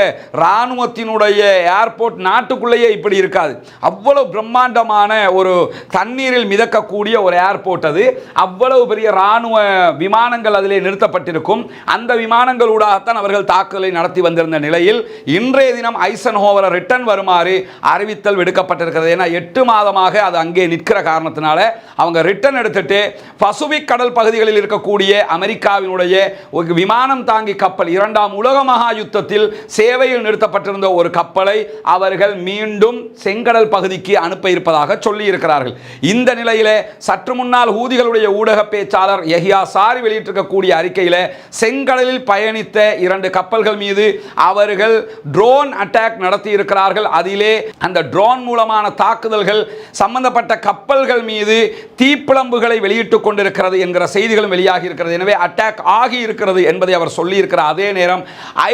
ராணுவத்தினுடைய ஏர்போர்ட் நாட்டுக்குள்ளேயே இப்படி இருக்காது. அவ்வளவு பிரம்மாண்டமான ஒரு தண்ணீரில் மிதக்கக்கூடிய ஒரு ஏர்போர்ட் அது. அவ்வளவு பெரிய ராணுவ விமானங்கள் அதிலே நிறுத்தப்பட்டிருக்கும். அந்த விமானங்களூடாகத்தான் அவர்கள் தாக்குதலை நடத்தி வந்திருந்த நிலையில் இன்றைய தினம் ஐசன்ஹோவரை ரிட்டர்ன் வருமாறு அறிவித்தல் விடுக்கப்பட்டிருக்கிறது. ஏன்னா 8 மாதமாக அது அங்கே நிற்கிற காரணத்தினால அவங்க ரிட்டர்ன் எடுத்துட்டு பசிபிக் கடல் பகுதிகளில் இருக்கக்கூடிய அமெரிக்காவினுடைய ஒரு விமானம் தாங்கி கப்பல் 2ஆம் உலக மகா யுத்தத்தில் சேவையில் நிறுத்தப்பட்டிருந்த ஒரு கப்பலை அவர்கள் மீண்டும் செங்கடல் பகுதிக்கு அனுப்ப இருப்பதாக சொல்லி இருக்கிறார்கள். இந்த நிலையிலே சற்று முன்னால் ஹூதிகளுடைய ஊடக பேச்சாளர் யஹ்யா சாரி வெளியிட்டிருக்கக்கூடிய அறிக்கையில் செங்கடலில் பயணித்த 2 கப்பல்கள் மீது அவர்கள் ட்ரோன் அட்டாக் நடத்தி இருக்கிறார்கள். அதிலே அந்த ட்ரோன் மூலமான தாக்குதல்கள் சம்பந்தப்பட்ட கப்பல்கள் மீது தீப்பிழம்புகளை வெளியிட்டுக் கொண்டிருக்கிறது என்கிற செய்திகளும் வெளியாகி இருக்கிறது. எனவே அட்டாக் ஆகி இருக்கிறது என்பதை அவர் சொல்லி இருக்கிறார். அதே நேரம்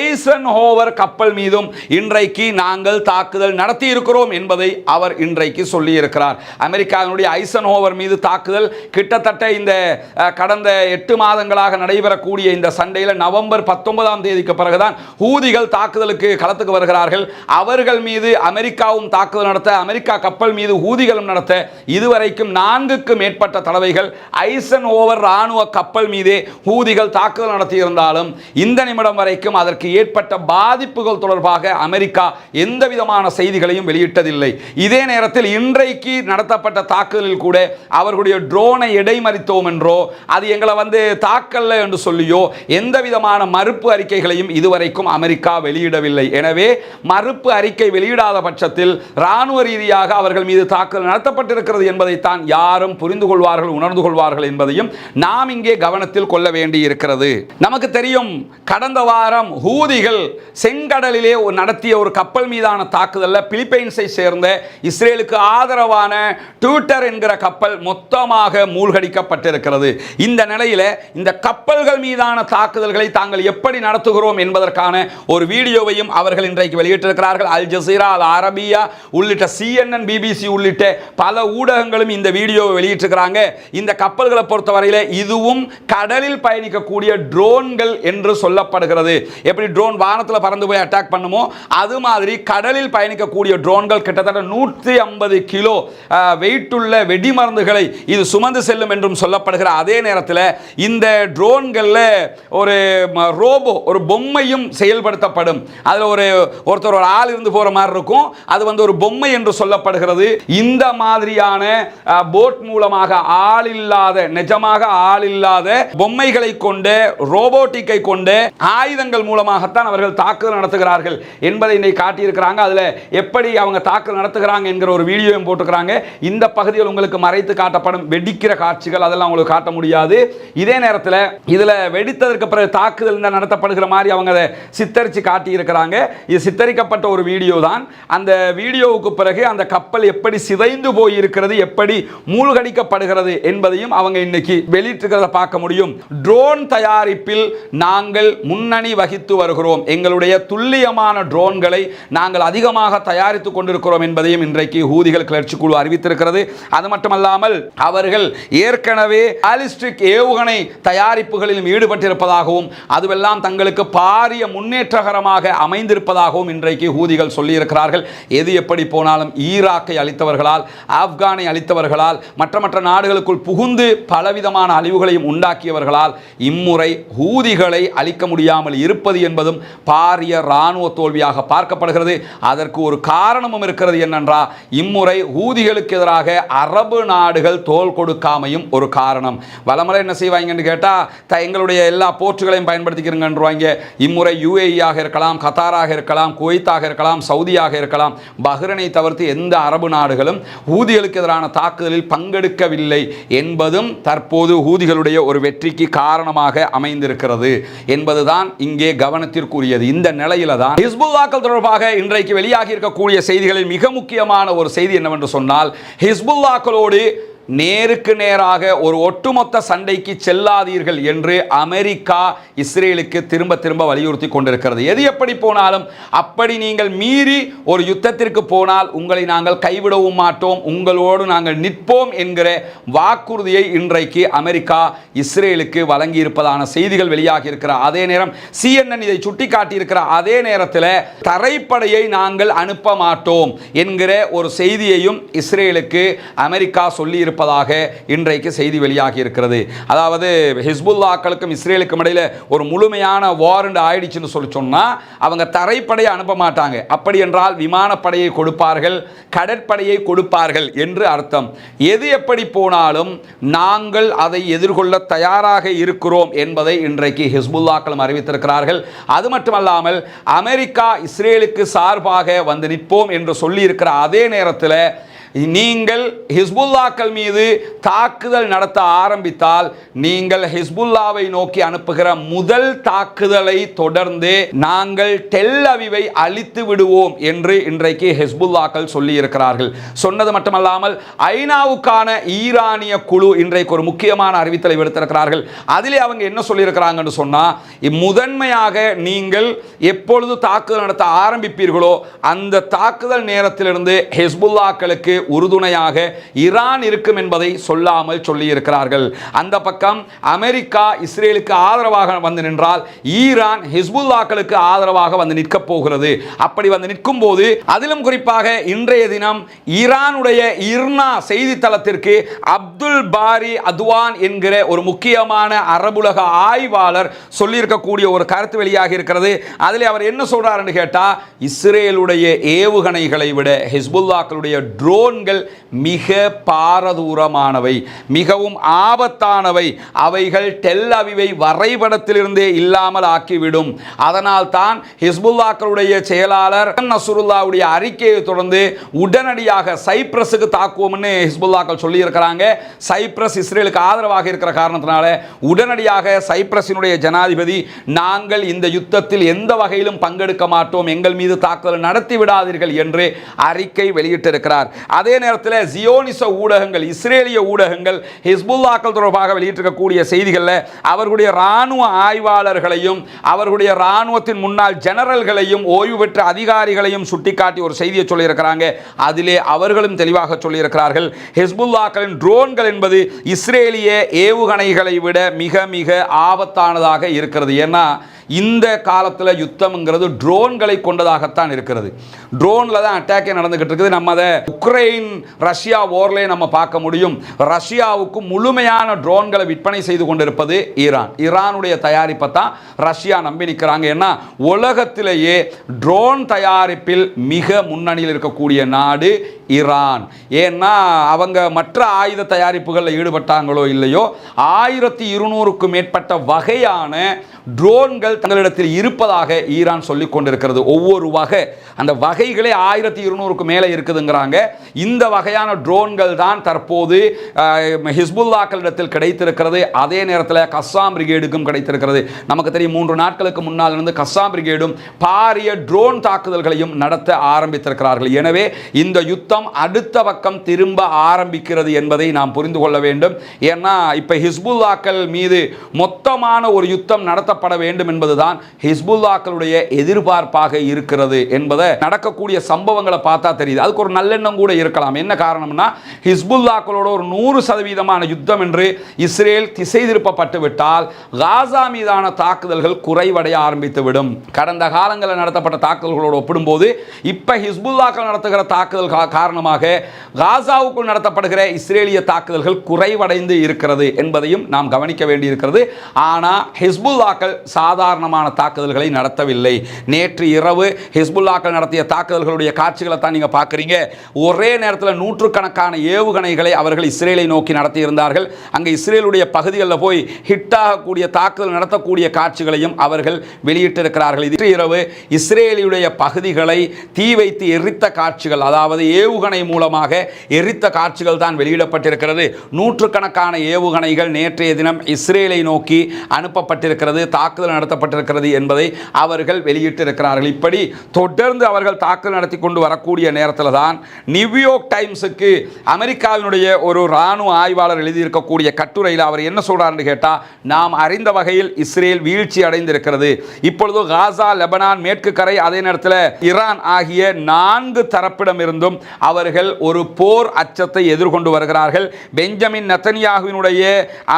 ஐசன்ஹோவர் கப்பல் மீதும் இன்றைக்கு நாங்கள் தாக்குதல் நடத்தி இருக்கிறோம் என்பதை அவர் இன்றைக்கு சொல்லி இருக்கிறார். அமெரிக்காவினுடைய ஐசன்ஹோவர் மீது தாக்குதல் கிட்டத்தட்ட இந்த கடந்த 8 மாதங்களாக நடைபெறக்கூடிய இந்த சண்டையில் நவம்பர் 19ஆம் தேதிக்கு பிறகுதான் ஹூதிகள் தாக்குதலுக்கு களத்துக்கு வருகிறார்கள். அவர்கள் மீது அமெரிக்காவும் தாக்குதல் நடத்த, அமெரிக்கா கப்பல் மீது ஹூதிகளும் நடத்த இதுவரைக்கும் 4க்கு மேற்பட்ட தடவைகள் ஐசன்ஹோவர் ராணுவ கப்பல் மீதே ஹூதிகள் தாக்குதல் நடத்தியிருந்தாலும் இந்த நிமிடம் வரைக்கும் அதற்கு ஏற்பட்ட பாதிப்புகள் தொடர்பாக அமெரிக்கா எந்த விதமான செய்திகளையும் வெளியிட்டதில்லை. இதே நேரத்தில் இன்றைக்கு நடத்தப்பட்ட தாக்குதலில் கூட அவர்களுடைய ட்ரோனை இடைமறித்தோம் என்றோ அது எங்களை தாக்கல்ல என்று சொல்லியோ எந்த விதமான மறுப்பு அறிக்கைகளையும் இதுவரைக்கும் அமெரிக்கா வெளியிடவில்லை. எனவே மறுப்பு அறிக்கை வெளியிடாத பட்சத்தில் ராணுவ ரீதியாக அவர்கள் மீது தாக்குதல் நடத்தப்பட்டிருக்கிறது என்பதைத்தான் யாரும் புரிந்து கொள்வார்கள், உணர்ந்து கொள்வார்கள் என்பதையும் நாம் இங்கே கவனத்தில் கொள்ள வேண்டி இருக்கிறது. நமக்கு தெரியும், கடந்த வாரம் ஹூதிகள் செங்கடலிலே நடத்திய ஒரு கப்பல் மீதான தாக்குதலில் பிலிப்பைன்ஸை சேர்ந்த இஸ்ரேலுக்கு ஆதரவான ட்விட்டர் என்கிற கப்பல் மொத்தமாக மூழ்கடிக்கப்பட்டிருக்கிறது. இந்த நிலையில் இந்த கப்பல்கள் மீதான தாக்குதல்களை தாங்கள் எப்படி நடத்துகிறோம் என்பதற்கான ஒரு வீடியோவையும் அவர்கள் இன்றைக்கு வெளியிட்டிருக்கிறார்கள். அல் ஜசீரா, அல் அரபியா உள்ளிட்ட CNN, BBC உள்ளிட்ட பல ஊடகங்களும் இந்த வீடியோவை வெளியிட்டிருக்கிறாங்க. இந்த கப்பல்களை பொறுத்தவரையில் இதுவும் கடலில் பயணிக்கக்கூடிய ட்ரோன்கள் என்று சொல்லப்படுகிறது. எப்படி ட்ரோன் வானத்தில் பறந்து போய் அட்டாக் பண்ணுமோ அது மாதிரி கடலில் பயணிக்கக்கூடிய ட்ரோன்கள் கிட்டத்தட்ட 150 கிலோ வெயிட் உள்ள வெடிமருந்துகளை இது சுமந்து செல்லும் என்றும் சொல்லப்படுகிற அதே நேரத்தில் இந்த ட்ரோன்களில் ஒரு ரோபோ, ஒரு பொம்மையும் செயல்படுத்தப்படும். அதில் ஒருத்தர் ஒரு ஆள் இருந்து போகிற மாதிரி இருக்கும். அது ஒரு பொம்மை என்று சொல்லப்படுகிறது. இந்த மாதிரியான போட் மூலமாக ஆள் இல்லாத, நிஜமாக ஆள் இல்லாத பொம்மைகளை கொண்டு, ரோபோட்டிக்கை கொண்டு, ஆயுதங்கள் மூலமாகத்தான் அவர்கள் தாக்குதல் நடத்துகிறார்கள் என்பதை இன்னைக்கு காட்டியிருக்கிறாங்க. அதில் எப்படி அவங்க தாக்குதல் நடத்துகிறாங்க என்கிற ஒரு வீடியோவும் போட்டுக்கிறாங்க. இந்த பகுதியில் உங்களுக்கு மறைத்து காட்டப்படும் வெடிக்கிற காட்சிகள் அதெல்லாம் உங்களுக்கு காட்ட முடியாது. இதே நேரத்தில் இதில் வெடித்ததற்கு பிறகு தாக்குதல் நடத்தப்படுகிற மாதிரி அவங்க அதை சித்தரித்து காட்டியிருக்கிறாங்க. இது சித்தரிக்கப்பட்ட ஒரு வீடியோ தான். அந்த வீடியோவுக்கு பிறகு அந்த கப்பல் எப்படி சிதைந்து போயிருக்கிறது, எப்படி மூழ்கடிக்கப்படுகிறது என்பதையும் அவங்க இன்னைக்கு வெளியிட்டிருக்கிறத பார்க்க முடியும். ட்ரோன் தயாரிப்பில் நாங்கள் முன்னணி வகித்து வருகிறோம், எங்களுடைய துல்லியமான ட்ரோன்களை நாங்கள் அதிகமாக தயாரித்துக் கொண்டிருக்கிறோம் என்பதையும் இன்றைக்கு ஹூதிகள் கிளர்ச்சி குழு அறிவித்திருக்கிறது. அது மட்டுமல்லாமல் அவர்கள் ஏற்கனவே பாலிஸ்டிக் ஏவுகணை தயாரிப்புகளிலும் ஈடுபட்டிருப்பதாகவும் அதுவெல்லாம் தங்களுக்கு பாரிய முன்னேற்றகரமாக அமைந்திருப்பதாகவும் இன்றைக்கு ஹூதிகள் சொல்லியிருக்கிறார்கள். எது எப்படி போனாலும் ஈராக்கை அளித்தவர்களால், ஆப்கானை அளித்தவர்களால், மற்ற நாடுகளுக்குள் புகுந்து பலவிதமான அழிவுகளையும் உண்டாக்கியவர்களால் இம்முறை ஹூதிகளை அழிக்க முடியாமல் இருப்பது என்பதும் பாரிய இராணுவ தோல்வியாக பார்க்கப்படுகிறது. அதற்கு ஒரு காரணமும் இருக்கிறது. என்னென்றா, இம்முறை ஹூதிகளுக்கு எதிராக அரபு நாடுகள் தோல் கொடுக்காமையும் ஒரு காரணம். வலமுறை என்ன செய்வாங்கன்னு கேட்டா, எங்களுடைய எல்லா போர்ட்டுகளையும் பயன்படுத்திக்கிறீங்கன்றுவாங்க. இம்முறை யுஏஇயாக இருக்கலாம், கத்தாராக இருக்கலாம், குவைத்தாக இருக்கலாம், சவுதியாக இருக்கலாம், பஹ்ரைனை தவிர்த்து எந்த அரபு நாடுகளும் ஹூதிகளுக்கு எதிரான தாக்குதலில் பங்கெடுக்கவில்லை என்பதும் தற்போது ஹூதிகளுடைய ஒரு வெற்றிக்கு காரணமாக அமைந்திருக்கிறது என்பதுதான் இங்கே கவனத்திற்குரியது. இந்த நிலையில தான் ஹிஸ்புல்லாக்கள் தொடர்பாக இன்றைக்கு வெளியாகி இருக்கக்கூடிய செய்திகளில் மிக முக்கியமான ஒரு செய்தி என்னவென்று சொன்னால், ஹிஸ்புல்லாக்களோடு நேருக்கு நேராக ஒரு ஒட்டுமொத்த சண்டைக்கு செல்லாதீர்கள் என்று அமெரிக்கா இஸ்ரேலுக்கு திரும்ப திரும்ப வலியுறுத்தி கொண்டிருக்கிறது. எது எப்படி போனாலும் அப்படி நீங்கள் மீறி ஒரு யுத்தத்திற்கு போனால் உங்களை நாங்கள் கைவிடவும் மாட்டோம், உங்களோடு நாங்கள் நிற்போம் என்கிற வாக்குறுதியை இன்றைக்கு அமெரிக்கா இஸ்ரேலுக்கு வழங்கி இருப்பதான செய்திகள் வெளியாகி இருக்கிற அதே நேரம் CNN இதை சுட்டிக்காட்டியிருக்கிற அதே நேரத்தில் தரைப்படையை நாங்கள் அனுப்ப மாட்டோம் என்கிற ஒரு செய்தியையும் இஸ்ரேலுக்கு அமெரிக்கா சொல்லி இன்றைக்கு செய்தி வெளியாகி இருக்கிறது. அதாவது ஹிஸ்புல்லாக்களுக்கும் இஸ்ரேலுக்கும் இடையில ஒரு முழுமையான வார் ஆயிடுச்சுன்னு சொல்லி சொன்னா அவங்க தரைப்படையை அனுப்ப மாட்டாங்க. அப்படி என்றால் விமானப்படையை கொடுப்பார்கள், கடற்படையை கொடுப்பார்கள் என்று அர்த்தம். எது எப்படி போனாலும் நாங்கள் அதை எதிர்கொள்ள தயாராக இருக்கிறோம் என்பதை இன்றைக்கு ஹிஸ்புல்லாக்களும் அறிவித்திருக்கிறார்கள். அது மட்டுமல்லாமல் அமெரிக்கா இஸ்ரேலுக்கு சார்பாக வந்து நிற்போம் என்று சொல்லி இருக்கிற அதே நேரத்தில் நீங்கள் ஹிஸ்புல்லாக்கள் மீது தாக்குதல் நடத்த ஆரம்பித்தால் நீங்கள் ஹிஸ்புல்லாவை நோக்கி அனுப்புகிற முதல் தாக்குதலை தொடர்ந்து நாங்கள் டெல் அவிவை அழித்து விடுவோம் என்று இன்றைக்கு ஹிஸ்புல்லாக்கள் சொல்லி இருக்கிறார்கள். சொன்னது மட்டுமல்லாமல் ஐநாவுக்கான ஈரானிய குழு இன்றைக்கு ஒரு முக்கியமான அறிவித்தலை விடுத்திருக்கிறார்கள். அதிலே அவங்க என்ன சொல்லியிருக்கிறாங்கன்னு சொன்னா, முதன்மையாக நீங்கள் எப்பொழுது தாக்குதல் நடத்த ஆரம்பிப்பீர்களோ அந்த தாக்குதல் நேரத்திலிருந்து ஹிஸ்புல்லாக்களுக்கு உறுதுணையாக ஈரான் இருக்கும் என்பதை சொல்லாமல் சொல்லி இருக்கிறார்கள். அந்த பக்கம் அமெரிக்கா இஸ்ரேலுக்கு ஆதரவாக வந்து நின்றால் ஈரான் ஹிஸ்புல்லாக்களுக்கு ஆதரவாக வந்து நிற்க போகிறது. அப்படி வந்து நிற்கும் போது அதிலும் குறிப்பாக இன்றைய தினம் ஈரானுடைய இர்னா செய்தித்தளத்திற்கு அப்துல் பாரி அத்வான் என்கிற ஒரு முக்கியமான அரபுலக ஆய்வாளர் சொல்லியிருக்கக்கூடிய ஒரு கருத்து வெளியாகி இருக்கிறது. அதில் அவர் என்ன சொல்றாருன்னு கேட்டா, இஸ்ரேலுடைய ஏவுகணைகளை விட ஹிஸ்புல்லாக்களுடைய ட்ரோன்கள் மிக பாரதூரமானவை, மிகவும் ஆபத்தானவை. அவைகள் டெல் அவிவை வரைபடத்திலிருந்தே இல்லாமல் ஆக்கிவிடும். அதனால் தான் ஹிஸ்புல்லாக்களுடைய செயலாளர் நசுருல்லாவுடைய அறிக்கையை தொடர்ந்து உடனடியாக சைப்ரஸுக்கு தாக்குவோம்னு ஹிஸ்புல்லாக்கள் சொல்லி இருக்கிறாங்க. சைப்ரஸ் இஸ்ரேலுக்கு ஆதரவாக இருக்கிற காரணத்தினால உடனடியாக சைப்ரஸினுடைய ஜனாதிபதி, நாங்கள் இந்த யுத்தத்தில் எந்த வகையிலும் பங்கெடுக்க மாட்டோம், எங்கள் மீது தாக்குதல் நடத்தி விடாதீர்கள் என்று அறிக்கை வெளியிட்டிருக்கிறார். அதே நேரத்தில் ஜியோனிச ஊடகங்கள், இஸ்ரேலிய ஊடகங்கள் ஹிஸ்புல்லாக்கள் தொடர்பாக வெளியிட்டிருக்கக்கூடிய செய்திகளில் அவர்களுடைய இராணுவ ஆய்வாளர்களையும் அவர்களுடைய இராணுவத்தின் முன்னாள் ஜெனரல்களையும் ஓய்வு பெற்ற அதிகாரிகளையும் சுட்டிக்காட்டி ஒரு செய்தியை சொல்லியிருக்கிறாங்க. அதிலே அவர்களும் தெளிவாக சொல்லியிருக்கிறார்கள், ஹிஸ்புல்லாக்களின் ட்ரோன்கள் என்பது இஸ்ரேலிய ஏவுகணைகளை விட மிக மிக ஆபத்தானதாக இருக்கிறது. ஏன்னா இந்த காலத்தில் யுத்தம்ங்கிறது ட்ரோன்களை கொண்டதாகத்தான் இருக்கிறது. ட்ரோனில் தான் அட்டாக்கே நடந்துகிட்டு இருக்குது. நம்ம அதை உக்ரைன் ரஷ்யா வார்லே நம்ம பார்க்க முடியும். ரஷ்யாவுக்கு முழுமையான ட்ரோன்களை விற்பனை செய்து கொண்டிருப்பது ஈரான். ஈரானுடைய தயாரிப்பை தான் ரஷ்யா நம்பி நிற்கிறாங்க. ஏன்னா உலகத்திலேயே ட்ரோன் தயாரிப்பில் மிக முன்னணியில் இருக்கக்கூடிய நாடு ஈரான். ஏன்னா அவங்க மற்ற ஆயுத தயாரிப்புகளில் ஈடுபட்டாங்களோ இல்லையோ 1200க்கும் மேற்பட்ட வகையான ட்ரோன்கள் தங்களிடத்தில் இருப்பதாக ஈரான் சொல்லிக் கொண்டிருக்கிறது. ஒவ்வொரு வகை, அந்த வகைகளே 1200க்கு மேலே இருக்குதுங்கிறாங்க. இந்த வகையான ட்ரோன்கள் தான் தற்போது ஹிஸ்புல்லாக்களிடத்தில் கிடைத்திருக்கிறது. அதே நேரத்தில் கஸ்ஸாம் பிரிகேடுக்கும் கிடைத்திருக்கிறது. நமக்கு தெரியும் 3 நாட்களுக்கு முன்னால் இருந்து கஸ்ஸாம் பிரிகேடும் பாரிய ட்ரோன் தாக்குதல்களையும் நடத்த ஆரம்பித்திருக்கிறார்கள். எனவே இந்த யுத்தம் அடுத்த பக்கம் திரும்ப ஆரம்பிக்கிறது என்பதை நாம் புரிந்து கொள்ள வேண்டும். ஏன்னா இப்ப ஹிஸ்புல்லாக்கள் மீது மொத்தமான ஒரு யுத்தம் நடத்தப்பட வேண்டும் என்பதுதான் ஹிஸ்புல்லாக்களுடைய எதிர்பார்ப்பாக இருக்கிறது என்பதை நடக்கக்கூடிய சம்பவங்களை பார்த்தா தெரியுது. அதுக்கு ஒரு நல்லெண்ணம் கூட இருக்கலாம். என்ன காரணம்னா, ஹிஸ்புல்லாக்களோட ஒரு 100% யுத்தம் என்று இஸ்ரேல் திசை திருப்பப்பட்டு விட்டால் காசா மீதான தாக்குதல்கள் குறைவடைய ஆரம்பித்துவிடும். கடந்த காலங்களில் நடத்தப்பட்ட தாக்குதல்களோடு ஒப்பிடும்போது இப்ப ஹிஸ்புல்லாக்கள் நடத்துகிற தாக்குதல் காரணமாக காசாவுக்குள் நடத்தப்படுகிற இஸ்ரேலிய தாக்குதல்கள் குறைவடைந்து இருக்கிறது என்பதையும் நாம் கவனிக்க வேண்டியிருக்கிறது. ஆனால் ஹிஸ்புல்லாக்கள் சாதாரணமான தாக்குதல்களை நடத்தவில்லை. நேற்று இரவு ஹிஸ்புல்லாக்கள் நடத்திய தாக்குதல்களுடைய காட்சிகளை தான் நீங்க பார்க்குறீங்க. ஒரே நேரத்தில் நூற்றுக்கணக்கான ஏவுகணைகளை அவர்கள் இஸ்ரேலை நோக்கி நடத்தியிருந்தார்கள். அங்கே இஸ்ரேலுடைய பகுதிகளில் போய் ஹிட் ஆகக்கூடிய தாக்குதல் நடத்தக்கூடிய காட்சிகளையும் அவர்கள் வெளியிட்டிருக்கிறார்கள். இது இரவு இஸ்ரேலுடைய பகுதிகளை தீ வைத்து எரித்த காட்சிகள், அதாவது ஏவுகணை மூலமாக எரித்த காட்சிகள் தான் வெளியிடப்பட்டிருக்கிறது. நூற்றுக்கணக்கான ஏவுகணைகள் நேற்றைய தினம் இஸ்ரேலை நோக்கி அனுப்பப்பட்டிருக்கிறது, தாக்குதல் நடத்தப்பட்டிருக்கிறது என்பதை அவர்கள் வெளியிட்டிருக்கிறார்கள். இப்படி தொடர்ந்து அவர்கள் தாக்குதல் நடத்தி கொண்டு வரக்கூடிய நேரத்தில் தான் நியூயார்க் டைம்ஸுக்கு அமெரிக்காவினுடைய ஒரு இராணுவ ஆய்வாளர் எழுதியிருக்கக்கூடிய கட்டுரையில் அவர் என்ன சொல்றாருன்னு கேட்டா, நாம் அறிந்த வகையில் இஸ்ரேல் வீழ்ச்சி அடைந்திருக்கிறது. இப்பொழுது காசா, லெபனான், மேற்கு கரை, அதே நேரத்தில் ஈரான் ஆகிய 4 தரப்பிடம் இருந்தும் அவர்கள் ஒரு போர் அச்சத்தை எதிர்கொண்டு வருகிறார்கள். பெஞ்சமின் நெத்தன்யாகுவினுடைய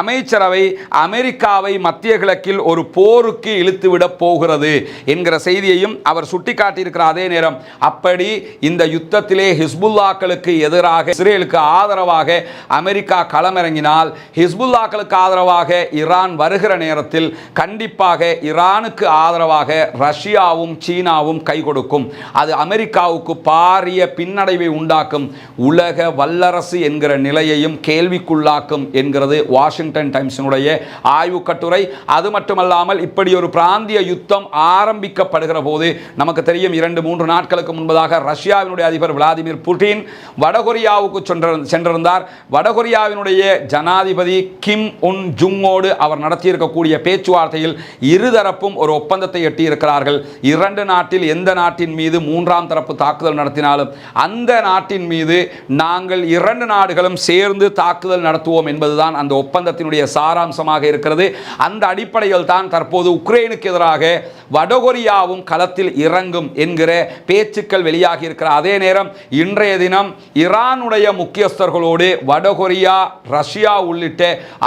அமைச்சரவை அமெரிக்காவை மத்திய கிழக்கில் ஒரு போருக்கு இழுத்துவிட போகிறது என்கிற செய்தியையும் அவர் சுட்டிக்காட்டியிருக்கிறார். அதே நேரம் அப்படி இந்த யுத்தத்திலே ஹிஸ்புல்லாக்களுக்கு எதிராக இஸ்ரேலுக்கு ஆதரவாக அமெரிக்கா களமிறங்கினால் ஹிஸ்புல்லாக்களுக்கு ஆதரவாக ஈரான் வருகிற நேரத்தில் கண்டிப்பாக ஈரானுக்கு ஆதரவாக ரஷ்யாவும் சீனாவும் கை கொடுக்கும். அது அமெரிக்காவுக்கு பாரிய பின்னடைவை உண்டாக்கும், உலக வல்லரசு என்கிற நிலையையும் கேள்விக்குள்ளாக்கும் என்கிறது வாஷிங்டன் டைம்ஸினுடைய ஆய்வு கட்டுரை. அது மட்டுமல்லாமல் இப்படி ஒரு பிராந்திய யுத்தம் ஆரம்பிக்கப்படுகிற போது நமக்கு தெரியும், 2-3 நாட்களுக்கு முன்பதாக ரஷ்யாவினுடைய அதிபர் விளாடிமிர் புட்டின் வடகொரியாவுக்கு சென்றிருந்தார். வடகொரியாவினுடைய ஜனாதிபதி கிம் உன் ஜுங்கோடு அவர் நடத்தியிருக்கக்கூடிய பேச்சுவார்த்தையில் இருதரப்பும் ஒரு ஒப்பந்தத்தை எட்டியிருக்கிறார்கள். 2 நாட்டில் எந்த நாட்டின் மீது 3ஆம் தரப்பு தாக்குதல் நடத்தினாலும் அந்த நாட்டின் மீது நாங்கள் 2 நாடுகளும் சேர்ந்து தாக்குதல் நடத்துவோம் என்பதுதான் அந்த ஒப்பந்தத்தினுடைய சாராம்சமாக இருக்கிறது. அந்த அடிப்படையில் தான் தற்போது உக்ரைனுக்கு எதிராக வடகொரியாவும் களத்தில் இறங்கும் என்கிற பேச்சுக்கள் வெளியாகி இருக்கிற அதே நேரம் இன்றைய தினம் ஈரானுடைய முக்கியஸ்தர்களோடு வடகொரியா, ரஷ்யா உள்ளிட்ட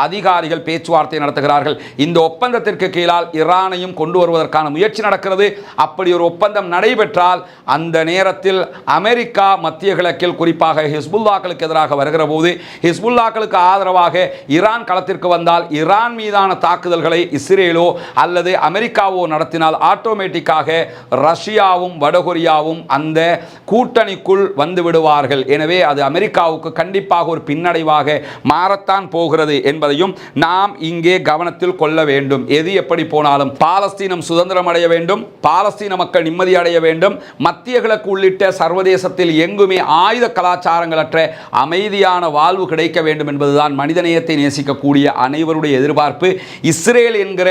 அதிகாரிகள் பேச்சுவார்த்தை நடத்துகிறார்கள். இந்த ஒப்பந்தத்திற்கு கீழால் ஈரானையும் கொண்டு வருவதற்கான முயற்சி நடக்கிறது. அப்படி ஒரு ஒப்பந்தம் நடைபெற்றால் அந்த நேரத்தில் அமெரிக்கா மத்திய கிழக்கில் குறிப்பாக ஹிஸ்புல்லாக்களுக்கு எதிராக வருகிற போது ஹிஸ்புல்லாக்களுக்கு ஆதரவாக ஈரான் களத்திற்கு வந்தால் ஈரான் மீதான தாக்குதல்களை இஸ்ரேலோ அல்லது அமெரிக்காவோ நடத்தினால் ஆட்டோமேட்டிக்காக ரஷ்யாவும் வடகொரியாவும் அந்த கூட்டணிக்குள் வந்து விடுவார்கள். எனவே அது அமெரிக்காவுக்கு கண்டிப்பாக ஒரு பின்னடைவாக மாறத்தான் போகிறது என்பதையும் நாம் இங்கே கவனத்தில் கொள்ள வேண்டும். எது எப்படி போனாலும் பாலஸ்தீனம் சுதந்திரம் அடைய வேண்டும், பாலஸ்தீன மக்கள் நிம்மதி அடைய வேண்டும், மத்திய கிழக்கு உள்ளிட்ட சர்வதேசத்தில் எங்குமே ஆயுத கலாச்சாரங்களற்ற அமைதியான வாழ்வு கிடைக்க வேண்டும் என்பதுதான் மனிதநேயத்தை நேசிக்கக்கூடிய அனைவருடைய எதிர்பார்ப்பு. இஸ்ரேல் என்கிற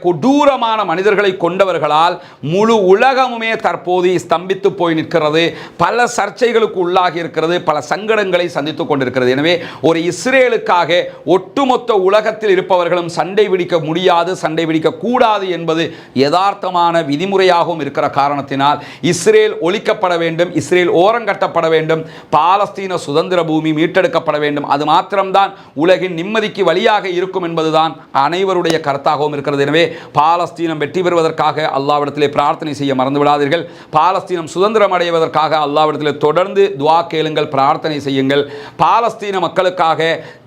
கொடூரமான மனிதர்களை கொண்டவர்களால் முழு உலகமுமே தற்போது ஸ்தம்பித்து போய் நிற்கிறது. பல சர்ச்சைகளுக்கு உள்ளாகி இருக்கிறது, பல சங்கடங்களை சந்தித்துக் கொண்டிருக்கிறது. எனவே ஒரு இஸ்ரேலுக்காக ஒட்டுமொத்த உலகத்தில் இருப்பவர்களும் சண்டை பிடிக்க முடியாது, சண்டை பிடிக்க கூடாது என்பது யதார்த்தமான விதிமுறையாகவும் இருக்கிற காரணத்தினால் இஸ்ரேல் ஒழிக்கப்பட வேண்டும், இஸ்ரேல் ஓரங்கட்டப்பட வேண்டும், பாலஸ்தீன சுதந்திர பூமி மீட்டெடுக்கப்பட வேண்டும். அது மாத்திரம்தான் உலகின் நிம்மதிக்கு வழியாக இருக்கும் என்பதுதான் அனைவருடைய கருத்தாகவும் இருக்கிறது. எனவே பாலஸ்தீனம் வெற்றி பெறுவதற்காக அல்லாஹ்விடத்திலே பிரார்த்தனை செய்ய மறந்து விடாதீர்கள். பாலஸ்தீனம் சுதந்திரம் அடைவதற்காக அல்லாஹ்விடத்திலே தொடர்ந்து துஆ கேளுங்கள், பிரார்த்தனை செய்யுங்கள். பாலஸ்தீன மக்களுக்காக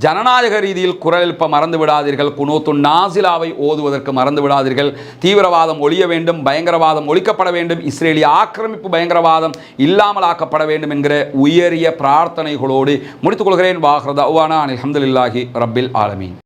ஜனநாயக ரீதியில் குரல் எழுப்ப மறந்து விடாதீர்கள். குனூத்துன் நாசிலாவை ஓதுவதற்கு மறந்து விடாதீர்கள். தீவிரவாதம் ஒழிய வேண்டும், பயங்கரவாதம் ஒழிக்கப்பட வேண்டும், இஸ்ரேலிய ஆக்கிரமிப்பு பயங்கரவாதம் இல்லாமல் ஆக்கப்பட வேண்டும் என்கிற உயரிய பிரார்த்தனைகளோடு முடித்துக் கொள்கிறேன். வாஹ்ர தஅவானா அல்ஹம்துலில்லாஹி ரப்பில் ஆலமீன்.